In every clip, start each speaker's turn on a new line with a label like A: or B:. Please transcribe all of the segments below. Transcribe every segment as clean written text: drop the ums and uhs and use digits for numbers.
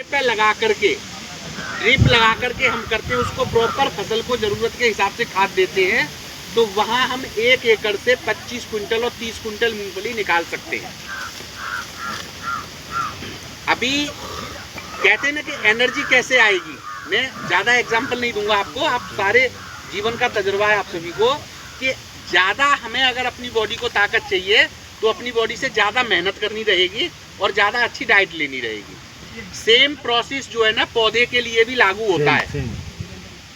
A: पे लगा करके ड्रिप लगा करके हम करते हैं, उसको प्रॉपर फसल को जरूरत के हिसाब से खाद देते हैं, तो वहां हम 1 एकड़ से 25 कुंटल और 30 कुंटल मूंगफली निकाल सकते हैं। अभी कहते हैं ना कि एनर्जी कैसे आएगी, मैं ज़्यादा एग्जांपल नहीं दूंगा आपको, आप सारे जीवन का तजुर्बा है आप सभी को कि ज़्यादा हमें अगर अपनी बॉडी को ताकत चाहिए तो अपनी बॉडी से ज़्यादा मेहनत करनी रहेगी और ज़्यादा अच्छी डाइट लेनी रहेगी। सेम प्रोसेस जो है ना पौधे के लिए भी लागू होता है।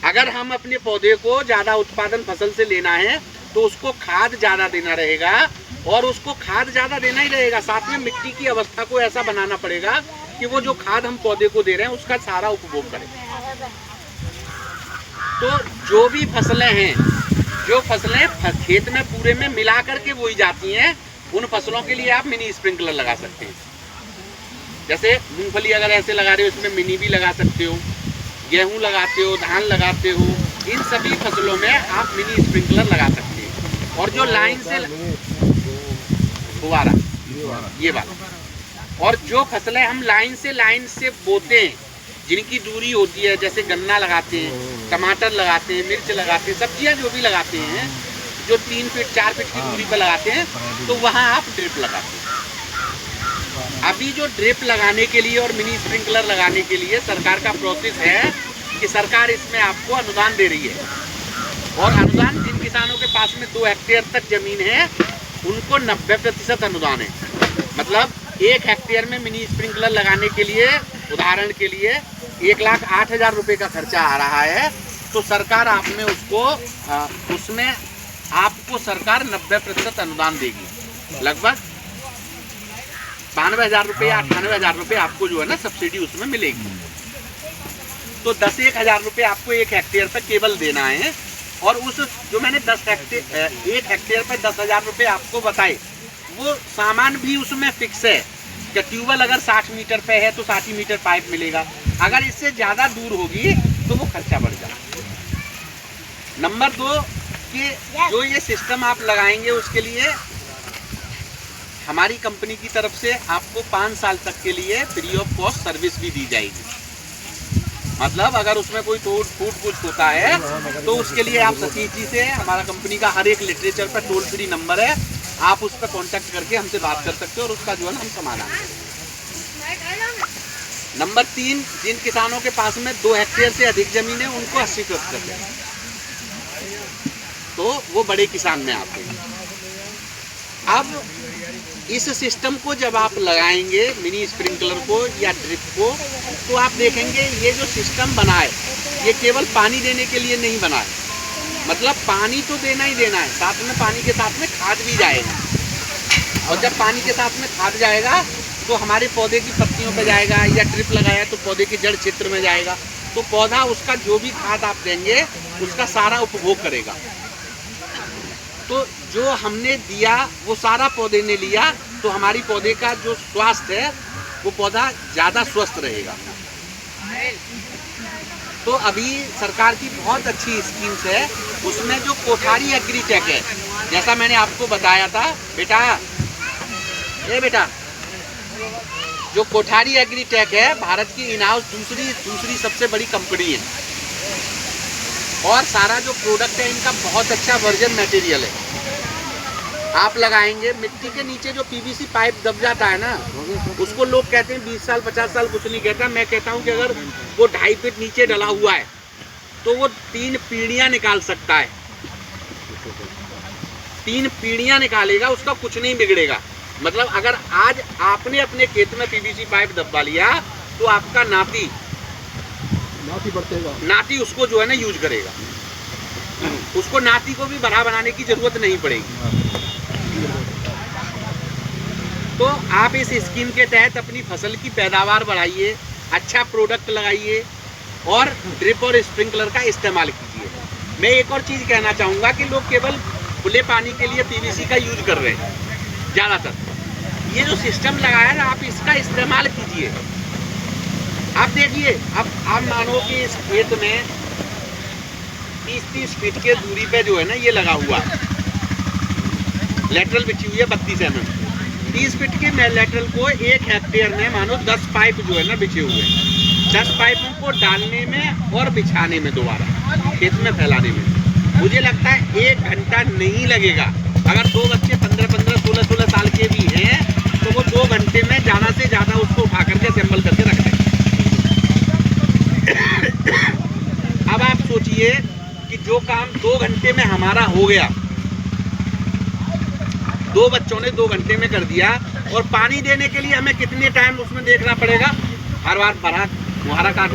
A: अगर हम अपने पौधे को ज़्यादा उत्पादन फसल से लेना है तो उसको खाद ज़्यादा देना रहेगा, और उसको खाद ज़्यादा देना ही रहेगा, साथ में मिट्टी की अवस्था को ऐसा बनाना पड़ेगा कि वो जो खाद हम पौधे को दे रहे हैं उसका सारा उपभोग करें। तो जो भी फसलें हैं, जो फसलें खेत में पूरे में मिला करके बोई जाती हैं, उन फसलों के लिए आप मिनी स्प्रिंकलर लगा सकते हैं। जैसे मूंगफली अगर ऐसे लगा रहे हो, उसमें मिनी भी लगा सकते हो, गेहूं लगाते हो, धान लगाते हो, इन सभी फसलों में आप मिनी स्प्रिंकलर लगा सकते हैं। और जो लाइन से फुवारा ये वाला, और जो फसलें हम लाइन से बोते हैं, जिनकी दूरी होती है, जैसे गन्ना लगाते हैं, टमाटर लगाते हैं, मिर्च लगाते हैं, सब्जियां जो भी लगाते हैं, जो 3 फीट 4 फीट की दूरी पर लगाते हैं, तो वहाँ आप ड्रिप लगाते हैं। अभी जो ड्रिप लगाने के लिए और मिनी स्प्रिंकलर लगाने के लिए सरकार का प्रोसेस है कि सरकार इसमें आपको अनुदान दे रही है, और अनुदान जिन किसानों के पास में 2 हेक्टेयर तक जमीन है उनको 90% अनुदान है। मतलब 1 हेक्टेयर में मिनी स्प्रिंकलर लगाने के लिए, उदाहरण के लिए 1,08,000 रुपये का खर्चा आ रहा है, तो सरकार आप में उसमें आपको सरकार 90% अनुदान देगी। लगभग 92,000 रुपये या 98,000 रुपये आपको जो है ना सब्सिडी उसमें मिलेगी। तो 10,000 रुपये आपको 1 हेक्टेयर पर केवल देना है, और उस जो मैंने 1 हेक्टेयर पर 10,000 रुपये आपको बताए, वो सामान भी उसमें फिक्स है कि ट्यूबवेल अगर 60 मीटर पे है तो 60 मीटर पाइप मिलेगा, अगर इससे ज़्यादा दूर होगी तो वो खर्चा बढ़ जाएगा। नंबर 2 कि जो ये सिस्टम आप लगाएंगे उसके लिए हमारी कंपनी की तरफ से आपको 5 साल तक के लिए फ्री ऑफ कॉस्ट सर्विस भी दी जाएगी। मतलब अगर उसमें कोई टूट फूट कुछ होता है तो उसके लिए आप सतीजी से, हमारा कंपनी का हर एक लिटरेचर पर टोल फ्री नंबर है, आप उस पर कॉन्टैक्ट करके हमसे बात कर सकते हो और उसका जो है हम समाधान करेंगे। नंबर 3, जिन किसानों के पास में 2 हेक्टेयर से अधिक जमीन है उनको 80%, तो वो बड़े किसान में आते हैं। अब इस सिस्टम को जब आप लगाएंगे, मिनी स्प्रिंकलर को या ड्रिप को, तो आप देखेंगे ये जो सिस्टम बना है ये केवल पानी देने के लिए नहीं बना है। मतलब पानी तो देना ही देना है, साथ में पानी के साथ में खाद भी जाएगा, और जब पानी के साथ में खाद जाएगा तो हमारे पौधे की पत्तियों पे जाएगा, या ड्रिप लगाया तो पौधे के जड़ क्षेत्र में जाएगा, तो पौधा उसका जो भी खाद आप देंगे उसका सारा उपभोग करेगा। तो जो हमने दिया वो सारा पौधे ने लिया, तो हमारी पौधे का जो स्वास्थ्य है वो पौधा ज़्यादा स्वस्थ रहेगा। तो अभी सरकार की बहुत अच्छी स्कीम्स है, उसमें जो कोठारी एग्रीटेक है, जैसा मैंने आपको बताया था बेटा, बेटा जो कोठारी एग्रीटेक है भारत की इन हाउस दूसरी सबसे बड़ी कंपनी है, और सारा जो प्रोडक्ट है इनका बहुत अच्छा वर्जन मटेरियल है। आप लगाएंगे, मिट्टी के नीचे जो पीवीसी पाइप दब जाता है ना, उसको लोग कहते हैं 20 साल 50 साल कुछ नहीं कहता, मैं कहता हूँ कि अगर वो 2.5 फीट नीचे डला हुआ है तो वो 3 पीढ़ियाँ निकाल सकता है, 3 पीढ़ियाँ निकालेगा, उसका कुछ नहीं बिगड़ेगा। मतलब अगर आज आपने अपने खेत में पीवीसी पाइप दबा लिया तो आपका नाती उसको जो है ना यूज करेगा, उसको नाती को भी बड़ा बनाने की जरूरत नहीं पड़ेगी। तो आप इस स्कीम के तहत अपनी फसल की पैदावार बढ़ाइए, अच्छा प्रोडक्ट लगाइए और ड्रिप और स्प्रिंकलर का इस्तेमाल कीजिए। मैं एक और चीज़ कहना चाहूँगा कि लोग केवल खुले पानी के लिए पीवीसी का यूज कर रहे हैं ज़्यादातर। ये जो सिस्टम लगाया है ना, आप इसका इस्तेमाल कीजिए। आप देखिए, अब आप मानो कि इस खेत में 30-30 फीट के दूरी पे जो है ना ये लगा हुआ है, लेटरल बिछी हुई है 32 mm, 30 फीट के लेटरल को 1 हेक्टेयर में मानो 10 पाइप जो है ना बिछे हुए हैं, 10 पाइपों को डालने में और बिछाने में दोबारा खेत में फैलाने में मुझे लगता है 1 घंटा नहीं लगेगा। अगर 2 बच्चे 15-15, 16-16 साल के भी हैं तो वो 2 घंटे में ज़्यादा से ज़्यादा उसको उठा करके असेंबल करके रख दें। अब आप सोचिए कि जो काम 2 घंटे में हमारा हो गया, 2 बच्चों ने 2 घंटे में कर दिया, और पानी देने के लिए हमें कितने टाइम उसमें देखना पड़ेगा, हर बार फुहारा काटना